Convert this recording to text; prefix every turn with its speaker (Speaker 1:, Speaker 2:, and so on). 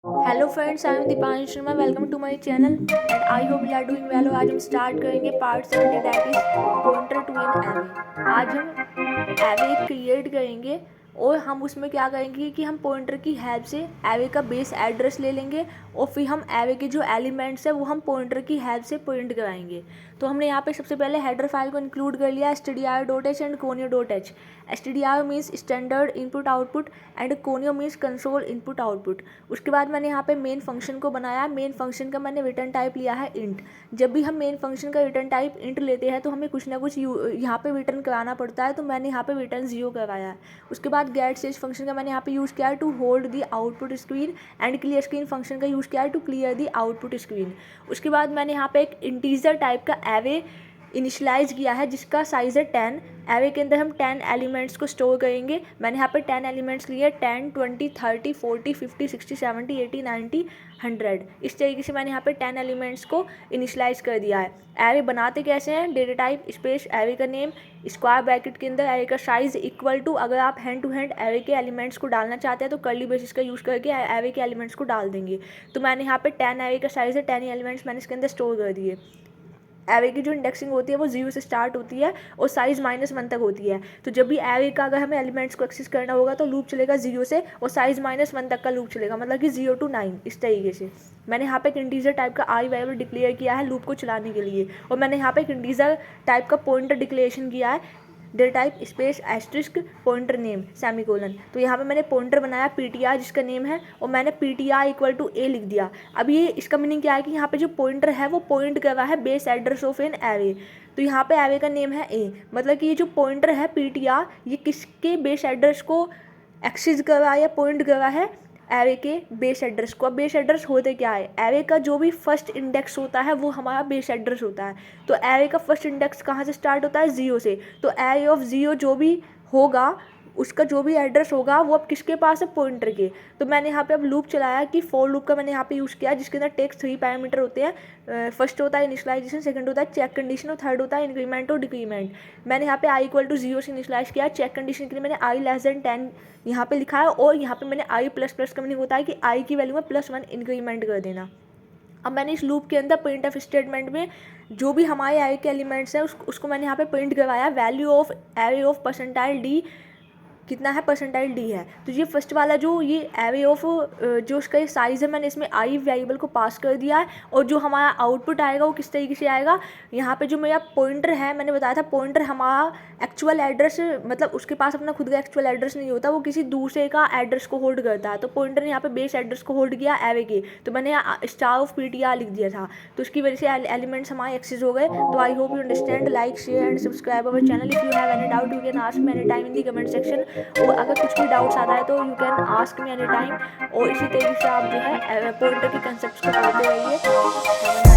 Speaker 1: Hello friends, I am Deepanshu Sharma. Welcome to my channel and I hope you are doing well. आज हम start करेंगे part 70 that is pointer two in एवे। आज हम एवे create करेंगे और हम उसमें क्या करेंगे कि हम पॉइंटर की हेल्प से एवे का बेस एड्रेस ले लेंगे और फिर हम एवे के जो एलिमेंट्स है वो हम पॉइंटर की हेल्प से पॉइंट कराएंगे। तो हमने यहाँ पे सबसे पहले हेडर फाइल को इंक्लूड कर लिया stdio.h and conio.h। stdio means standard input output and conio means console input output. उसके बाद मैंने यहाँ पे मेन फंक्शन को बनाया। मेन फंक्शन का मैंने रिटर्न टाइप लिया है इंट। जब भी हम मेन फंक्शन का रिटर्न टाइप इंट लेते हैं तो हमें कुछ ना कुछ यहाँ पे रिटर्न कराना पड़ता है, तो मैंने यहाँ पे रिटर्न 0 करवाया है। उसके बाद गेट स्टेज फंक्शन का मैंने यहाँ पे यूज़ किया है to hold the output screen and clear screen function का यूज़ किया है to clear the output screen. उसके बाद मैंने यहाँ पे एक इंटीजर टाइप का एवे इनिशलाइज किया है जिसका साइज़ है 10। एवे के अंदर हम 10 एलिमेंट्स को स्टोर करेंगे। मैंने यहाँ पे 10 एलिमेंट्स लिए 10, 20, 30, 40, 50, 60, 70, 80, 90, 100। इस तरीके से मैंने यहाँ पे 10 एलिमेंट्स को इनिशलाइज कर दिया है। एवे बनाते कैसे हैं? डेटा टाइप स्पेस एवे का नेम स्क्वायर ब्रैकेट के अंदर एवे का साइज़ इक्वल टू, अगर आप हैंड टू हैंड एवे के एलिमेंट्स को डालना चाहते हैं तो कर्ली बेसिस का यूज़ करके एवे के एलिमेंट्स को डाल देंगे। तो मैंने यहाँ पे 10 एवे का साइज़ है, 10 एलिमेंट्स मैंने इसके अंदर स्टोर कर दिए। एवे की जो इंडेक्सिंग होती है वो 0 से स्टार्ट होती है और साइज़ -1 तक होती है। तो जब भी एवे का अगर हमें एलिमेंट्स को एक्सेस करना होगा तो लूप चलेगा 0 से और साइज़ -1 तक का लूप चलेगा, मतलब कि 0 to 9 इस तरीके से। मैंने यहाँ पे एक इंटीजर टाइप का आई वेरिएबल डिक्लेयर किया है लूप को चलाने के लिए, और मैंने यहाँ पे एक इंटीजर टाइप का पॉइंटर डिक्लेरेशन किया है data type space asterisk pointer name semicolon. तो यहाँ पे मैंने पॉइंटर बनाया ptr जिसका नेम है, और मैंने ptr इक्वल टू a लिख दिया। अब ये इसका मीनिंग क्या है कि यहाँ पे जो पॉइंटर है वो पॉइंट कर रहा है बेस एड्रेस ऑफ एन एवे। तो यहाँ पे एवे का नेम है a, मतलब कि ये जो पॉइंटर है ptr ये किसके बेस एड्रेस को एक्सेस कर रहा है या पॉइंट कर रहा है? एवे के बेस एड्रेस को। अब बेस एड्रेस होते क्या है? एवे का जो भी फर्स्ट इंडेक्स होता है वो हमारा बेस एड्रेस होता है। तो एवे का फर्स्ट इंडेक्स कहाँ से स्टार्ट होता है? 0 से। तो एरे ऑफ 0 जो भी होगा उसका जो भी एड्रेस होगा वो अब किसके पास है? पॉइंटर के। तो मैंने यहाँ पे अब लूप चलाया कि फॉर लूप का मैंने यहाँ पे यूज़ किया जिसके अंदर टेक्स्ट 3 पैरामीटर होते हैं। फर्स्ट होता है इनिशियलाइजेशन, सेकंड होता है चेक कंडीशन और थर्ड होता है इंक्रीमेंट और डिक्रीमेंट। मैंने यहाँ पे आई इक्वल टू 0 से इनिशियलाइज किया। चेक कंडीशन के लिए मैंने आई लेस देन 10 यहाँ पे लिखा है, और यहाँ पे मैंने आई प्लस प्लस का मीनिंग होता है कि आई की वैल्यू में +1 इंक्रीमेंट कर देना। अब मैंने इस लूप के अंदर प्रिंटफ स्टेटमेंट में जो भी हमारे एरे के एलिमेंट्स हैं उसको मैंने यहाँ पे प्रिंट करवाया value of array of percentile D. कितना है? परसेंटाइल डी है। तो ये फर्स्ट वाला जो ये एरे ऑफ जो उसका साइज़ है मैंने इसमें आई वेरिएबल को पास कर दिया है, और जो हमारा आउटपुट आएगा वो किस तरीके से आएगा? यहाँ पे जो मेरा पॉइंटर है, मैंने बताया था पॉइंटर हमारा एक्चुअल एड्रेस, मतलब उसके पास अपना खुद का एक्चुअल एड्रेस नहीं होता, वो किसी दूसरे का एड्रेस को होल्ड करता है। तो पॉइंटर ने यहाँ पे बेस एड्रेस को होल्ड किया एरे के, तो मैंने स्टार ऑफ ptr लिख दिया था, तो उसकी वजह से एलिमेंट्स हमारे एक्सेस हो गए। तो आई hope you understand. Like share and subscribe our channel. If you have any doubt you can ask me any time in the comment section. और अगर कुछ भी डाउट्स आता है तो you can ask me any time. और इसी तरीके से आप जो है पॉइंटर के कंसेप्ट को पढ़ते रहिए।